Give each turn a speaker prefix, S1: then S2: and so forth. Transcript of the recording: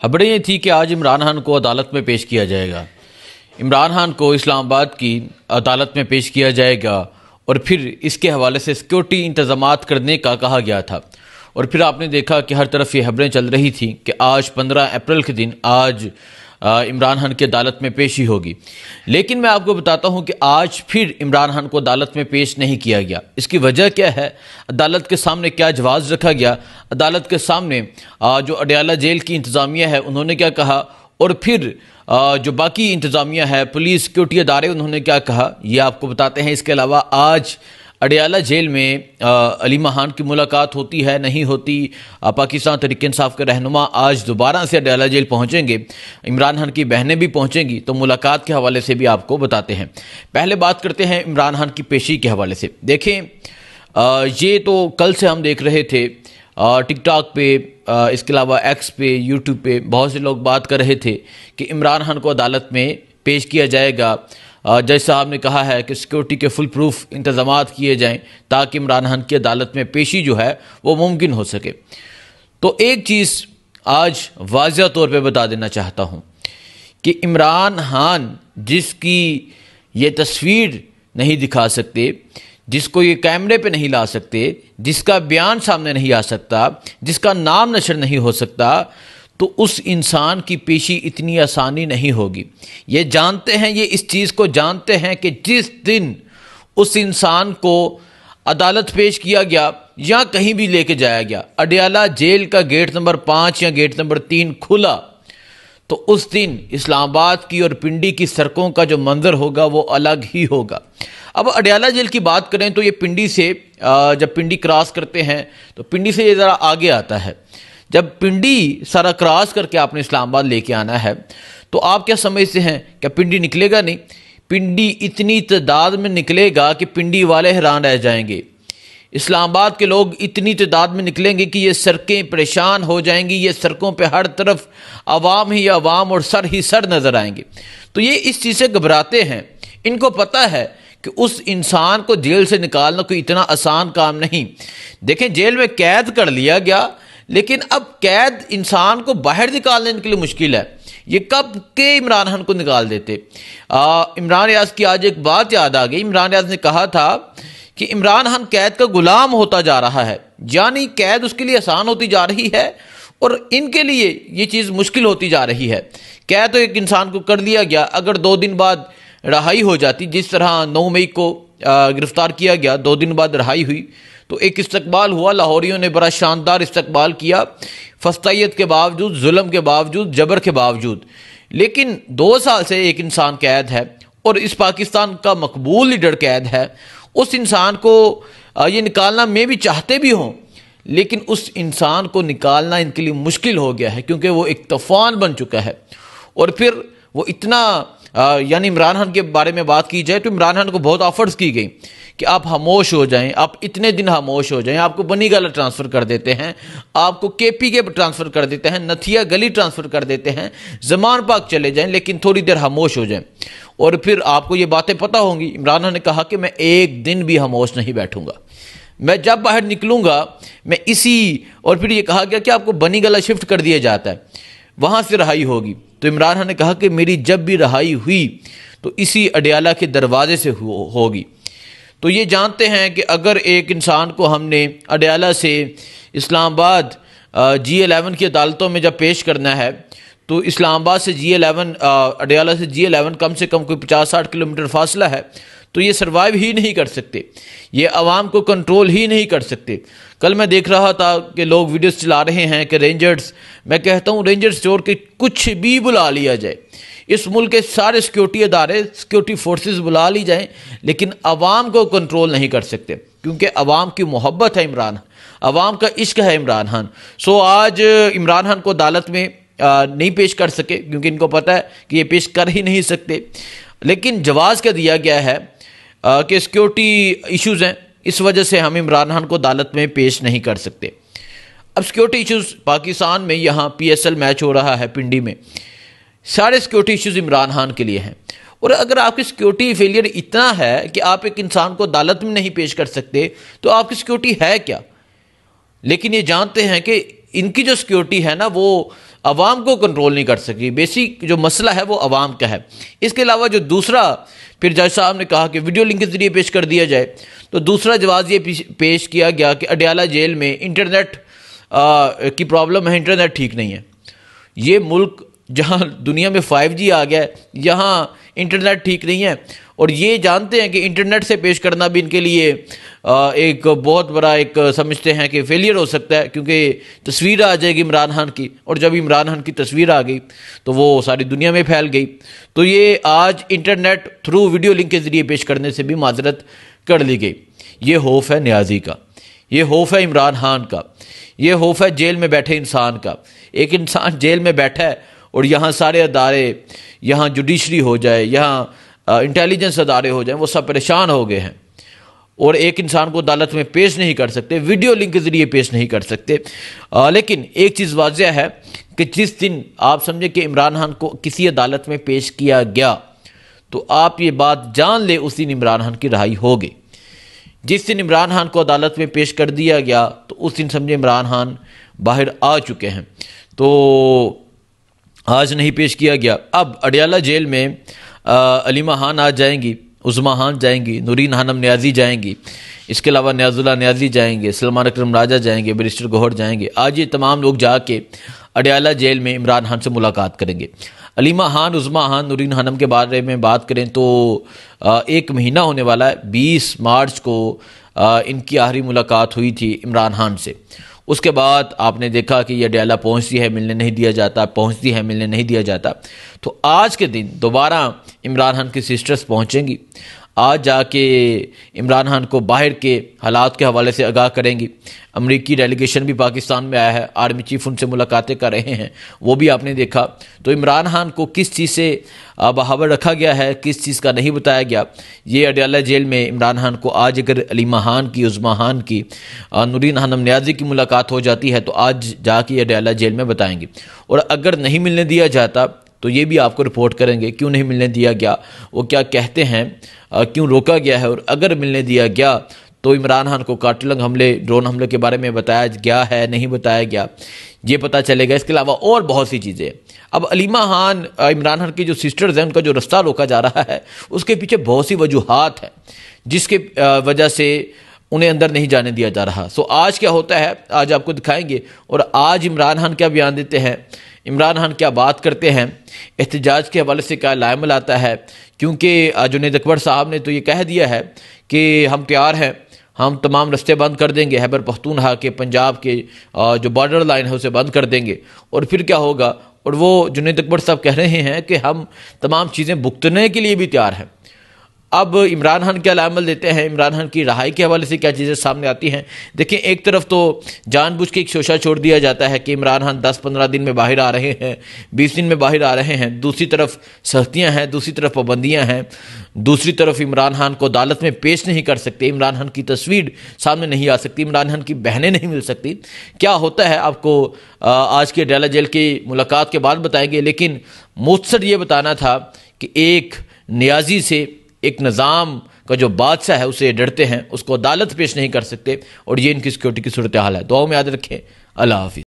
S1: खबरें ये थी कि आज इमरान खान को अदालत में पेश किया जाएगा। इमरान खान को इस्लामाबाद की अदालत में पेश किया जाएगा और फिर इसके हवाले से सिक्योरिटी इंतजामात करने का कहा गया था। और फिर आपने देखा कि हर तरफ ये खबरें चल रही थी कि आज 15 अप्रैल के दिन आज इमरान खान की अदालत में पेशी होगी। लेकिन मैं आपको बताता हूं कि आज फिर इमरान खान को अदालत में पेश नहीं किया गया। इसकी वजह क्या है? अदालत के सामने क्या जवाब रखा गया? अदालत के सामने जो अडयाला जेल की इंतज़ामिया है उन्होंने क्या कहा, और फिर जो बाकी इंतज़ामिया है, पुलिस, सिक्योरिटी अदारे, उन्होंने क्या कहा, ये आपको बताते हैं। इसके अलावा आज अडयाला जेल में अलीमा खान की मुलाकात होती है, नहीं होती? पाकिस्तान तहरीक-ए-इंसाफ के रहनुमा आज दोबारा से अडयाला जेल पहुंचेंगे, इमरान खान की बहनें भी पहुंचेंगी, तो मुलाकात के हवाले से भी आपको बताते हैं। पहले बात करते हैं इमरान खान की पेशी के हवाले से। देखें, ये तो कल से हम देख रहे थे टिकटॉक पे, इसके अलावा एक्स पे, यूट्यूब पे बहुत से लोग बात कर रहे थे कि इमरान खान को अदालत में पेश किया जाएगा। जज साहब ने कहा है कि सिक्योरिटी के फुल प्रूफ इंतजामात किए जाएं ताकि इमरान खान की अदालत में पेशी जो है वो मुमकिन हो सके। तो एक चीज़ आज वाज़िह तौर पे बता देना चाहता हूँ कि इमरान खान जिसकी ये तस्वीर नहीं दिखा सकते, जिसको ये कैमरे पे नहीं ला सकते, जिसका बयान सामने नहीं आ सकता, जिसका नाम नशर नहीं हो सकता, तो उस इंसान की पेशी इतनी आसानी नहीं होगी। ये जानते हैं, ये इस चीज़ को जानते हैं कि जिस दिन उस इंसान को अदालत पेश किया गया या कहीं भी लेके जाया गया, अडयाला जेल का गेट नंबर 5 या गेट नंबर 3 खुला, तो उस दिन इस्लामाबाद की और पिंडी की सड़कों का जो मंजर होगा वो अलग ही होगा। अब अडयाला जेल की बात करें तो ये पिंडी से जब पिंडी क्रॉस करते हैं तो पिंडी से ये ज़रा आगे आता है। जब पिंडी सारा क्रॉस करके आपने इस्लामाबाद लेके आना है तो आप क्या समझते हैं, क्या पिंडी निकलेगा? नहीं, पिंडी इतनी तादाद में निकलेगा कि पिंडी वाले हैरान रह जाएंगे। इस्लामाबाद के लोग इतनी तादाद में निकलेंगे कि ये सड़कें परेशान हो जाएंगी। ये सड़कों पे हर तरफ आवाम ही आवाम और सर ही सर नज़र आएंगे। तो ये इस चीज़ से घबराते हैं। इनको पता है कि उस इंसान को जेल से निकालना कोई इतना आसान काम नहीं। देखें, जेल में कैद कर लिया गया, लेकिन अब कैद इंसान को बाहर निकालने के लिए मुश्किल है। ये कब के इमरान खान को निकाल देते। इमरान रियाज की आज एक बात याद आ गई। इमरान रियाज ने कहा था कि इमरान खान कैद का गुलाम होता जा रहा है, यानी कैद उसके लिए आसान होती जा रही है और इनके लिए ये चीज़ मुश्किल होती जा रही है। कैद तो एक इंसान को कर लिया गया, अगर 2 दिन बाद रहाई हो जाती, जिस तरह 9 मई को गिरफ्तार किया गया, 2 दिन बाद रहाई हुई, तो एक इस्तकबाल हुआ। लाहौरियों ने बड़ा शानदार इस्तकबाल किया, फस्तायत के बावजूद, जुल्म के बावजूद, जबर के बावजूद। लेकिन 2 साल से एक इंसान कैद है और इस पाकिस्तान का मकबूल लीडर कैद है। उस इंसान को ये निकालना में भी चाहते भी हों, लेकिन उस इंसान को निकालना इनके लिए मुश्किल हो गया है क्योंकि वो एक तूफान बन चुका है। और फिर वो इतना यानी इमरान खान के बारे में बात की जाए तो इमरान खान को बहुत ऑफर्स की गई कि आप खामोश हो जाएं, आप इतने दिन खामोश हो जाएं, आपको बनी गला ट्रांसफ़र कर देते हैं, आपको केपी के ट्रांसफ़र कर देते हैं, नथिया गली ट्रांसफ़र कर देते हैं, ज़मान पाक चले जाएं, लेकिन थोड़ी देर खामोश हो जाएं। और फिर आपको ये बातें पता होंगी। इमरान खान ने कहा कि मैं एक दिन भी खामोश नहीं बैठूंगा, मैं जब बाहर निकलूंगा मैं इसी। और फिर ये कहा गया कि आपको बनी गला शिफ्ट कर दिया जाता है, वहाँ से रहाई होगी। तो इमरान खान ने कहा कि मेरी जब भी रहाई हुई तो इसी अडयाला के दरवाजे से होगी। तो ये जानते हैं कि अगर एक इंसान को हमने अडयाला से इस्लामाबाद G11 की अदालतों में जब पेश करना है तो इस्लामाबाद से G11 अडयाला से G11 कम से कम कोई 50-60 किलोमीटर फासला है, तो ये सर्वाइव ही नहीं कर सकते, ये आवाम को कंट्रोल ही नहीं कर सकते। कल मैं देख रहा था कि लोग वीडियोस चला रहे हैं कि रेंजर्स, मैं कहता हूँ रेंजर्स छोड़ के कुछ भी बुला लिया जाए, इस मुल्क के सारे सिक्योरिटी अदारे, सिक्योरिटी फोर्सेस बुला ली जाएं, लेकिन आवाम को कंट्रोल नहीं कर सकते क्योंकि आवाम की मोहब्बत है इमरान, आवाम का इश्क है इमरान खान। सो आज इमरान खान को अदालत में नहीं पेश कर सके क्योंकि इनको पता है कि ये पेश कर ही नहीं सकते। लेकिन जवाब क्या दिया गया है कि सिक्योरिटी इश्यूज़ हैं, इस वजह से हम इमरान खान को अदालत में पेश नहीं कर सकते। अब सिक्योरिटी इश्यूज़ पाकिस्तान में, यहाँ PSL मैच हो रहा है पिंडी में, सारे सिक्योरिटी इश्यूज़ इमरान खान के लिए हैं। और अगर आपकी सिक्योरिटी फेलियर इतना है कि आप एक इंसान को अदालत में नहीं पेश कर सकते तो आपकी सिक्योरिटी है क्या? लेकिन ये जानते हैं कि इनकी जो सिक्योरिटी है ना वो अवाम को कंट्रोल नहीं कर सकी। बेसिक जो मसला है वो अवाम का है। इसके अलावा जो दूसरा फिर जज साहब ने कहा कि वीडियो लिंक के ज़रिए पेश कर दिया जाए, तो दूसरा जवाब ये पेश किया गया कि अडयाला जेल में इंटरनेट की प्रॉब्लम है, इंटरनेट ठीक नहीं है। ये मुल्क जहाँ दुनिया में 5G आ गया है, यहाँ इंटरनेट ठीक नहीं है, और ये जानते हैं कि इंटरनेट से पेश करना भी इनके लिए एक बहुत बड़ा एक समझते हैं कि फेलियर हो सकता है, क्योंकि तस्वीर आ जाएगी इमरान खान की, और जब इमरान खान की तस्वीर आ गई तो वो सारी दुनिया में फैल गई। तो ये आज इंटरनेट थ्रू वीडियो लिंक के ज़रिए पेश करने से भी माजरत कर ली गई। ये खौफ है न्याजी का, ये खौफ है इमरान खान का, ये खौफ है जेल में बैठे इंसान का। एक इंसान जेल में बैठा है और यहाँ सारे अदारे, यहाँ जुडिशरी हो जाए, यहाँ इंटेलिजेंस अदारे हो जाए, वो सब परेशान हो गए हैं और एक इंसान को अदालत में पेश नहीं कर सकते, वीडियो लिंक के ज़रिए पेश नहीं कर सकते। लेकिन एक चीज़ वाज़ह है कि जिस दिन आप समझे कि इमरान खान को किसी अदालत में पेश किया गया, तो आप ये बात जान ले उस दिन इमरान खान की रिहाई होगी। जिस दिन इमरान खान को अदालत में पेश कर दिया गया, तो उस दिन समझे इमरान खान बाहर आ चुके हैं। तो आज नहीं पेश किया गया। अब अडयाला जेल में अलीमा खान आज जाएंगी, उज़मा खान जाएंगी, नूरीन खानम न्याजी जाएंगी, इसके अलावा न्याजुल्लाह न्याजी जाएंगे, सलमान अकरम राजा जाएंगे, बैरिस्टर गौहर जाएंगे। आज ये तमाम लोग जाके अडयाला जेल में इमरान खान से मुलाकात करेंगे। अलीमा खान, उज़मा खान, नूरीन खानम के बारे में बात करें तो 1 महीना होने वाला है। 20 मार्च को इनकी आखिरी मुलाकात हुई थी इमरान खान से। उसके बाद आपने देखा कि ये अडयाला पहुंचती है, मिलने नहीं दिया जाता, पहुंचती है, मिलने नहीं दिया जाता। तो आज के दिन दोबारा इमरान खान की सिस्टर्स पहुंचेंगी। आज जाके इमरान खान को बाहर के हालात के हवाले से आगाह करेंगी। अमरीकी डेलीगेशन भी पाकिस्तान में आया है, आर्मी चीफ उनसे मुलाकातें कर रहे हैं, वो भी आपने देखा। तो इमरान खान को किस चीज़ से बहावर रखा गया है, किस चीज़ का नहीं बताया गया, ये अडयाला जेल में इमरान खान को आज अगर अलीमा खान की, उज़मा खान की, नूरीन खानम न्याजी की मुलाकात हो जाती है, तो आज जाके अडयाला जेल में बताएंगे। और अगर नहीं मिलने दिया जाता तो ये भी आपको रिपोर्ट करेंगे क्यों नहीं मिलने दिया गया, वो क्या कहते हैं, क्यों रोका गया है, और अगर मिलने दिया गया तो इमरान खान को कार्टिलंग हमले, ड्रोन हमले के बारे में बताया गया है, नहीं बताया गया, ये पता चलेगा। इसके अलावा और बहुत सी चीज़ें। अब अलीमा खान, इमरान खान की जो सिस्टर्स हैं, उनका जो रास्ता रोका जा रहा है, उसके पीछे बहुत सी वजूहात हैं जिसके वजह से उन्हें अंदर नहीं जाने दिया जा रहा। सो आज क्या होता है, आज आपको दिखाएंगे। और आज इमरान खान क्या बयान देते हैं, इमरान खान क्या बात करते हैं, एहतजाज के हवाले से क्या लायमल आता है। क्योंकि जुनैद अकबर साहब ने तो ये कह दिया है कि हम तैयार हैं, हम तमाम रास्ते बंद कर देंगे, खैबर पख्तूनख्वा के, पंजाब के जो बॉर्डर लाइन है उसे बंद कर देंगे। और फिर क्या होगा, और वो जुनैद अकबर साहब कह रहे हैं कि हम तमाम चीज़ें भुगतने के लिए भी तैयार हैं। अब इमरान खान क्या लामल देते हैं, इमरान खान की रहाई के हवाले से क्या चीज़ें सामने आती हैं। देखिए, एक तरफ तो जानबूझ के एक शोशा छोड़ दिया जाता है कि इमरान खान 10-15 दिन में बाहर आ रहे हैं, 20 दिन में बाहर आ रहे हैं। दूसरी तरफ सख्तियां हैं, दूसरी तरफ पाबंदियां हैं, दूसरी तरफ इमरान खान को अदालत में पेश नहीं कर सकते, इमरान खान की तस्वीर सामने नहीं आ सकती, इमरान खान की बहनें नहीं मिल सकती। क्या होता है आपको आज के अडयाला जेल की मुलाकात के बाद बताएंगे। लेकिन मुख्तसर ये बताना था कि एक न्याजी से, एक निज़ाम का जो बादशाह है, उसे डरते हैं, उसको अदालत पेश नहीं कर सकते, और ये इनकी सिक्योरिटी की सूरत हाल है। दुआओं में याद रखें। अल्लाह हाफिज़।